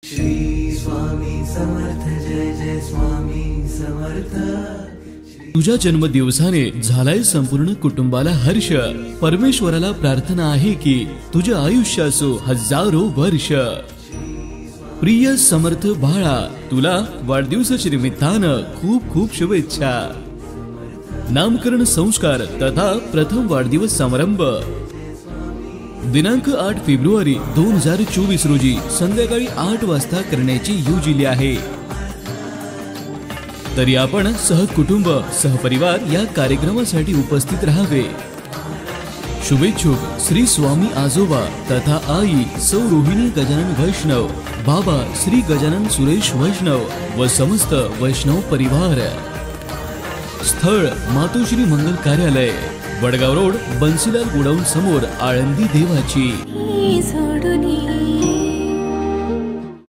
श्री स्वामी समर्थ, जय जय स्वामी समर्थ। तुझ्या जन्मदिवसाने झालाय संपूर्ण कुटुंबाला हर्ष। परमेश्वराला प्रार्थना आहे की तुझे आयुष्य असो हजारो वर्ष। प्रिय समर्थ बाळा, तुला वाढदिवसाच्या निमित्तानं खूप खूप शुभेच्छा। नामकरण संस्कार तथा प्रथम वाढदिवस समारंभ दिनांक 8 फेब्रुवारी 2024 रोजी संध्याकाळी 8 वाजता करण्याची योजली आहे। तरी आपण सहकुटुंब सहपरिवार या कार्यक्रमासाठी उपस्थित राहावे। शुभेच्छुक श्री स्वामी आजोबा तथा आई सौ रोहिणी गजानन वैष्णव, बाबा श्री गजानन सुरेश वैष्णव व समस्त वैष्णव परिवार। स्थळ मातोश्री मंगल कार्यालय, वडगाव रोड, बन्सीलाल गोडाऊन समोर, आळंदी देवाची।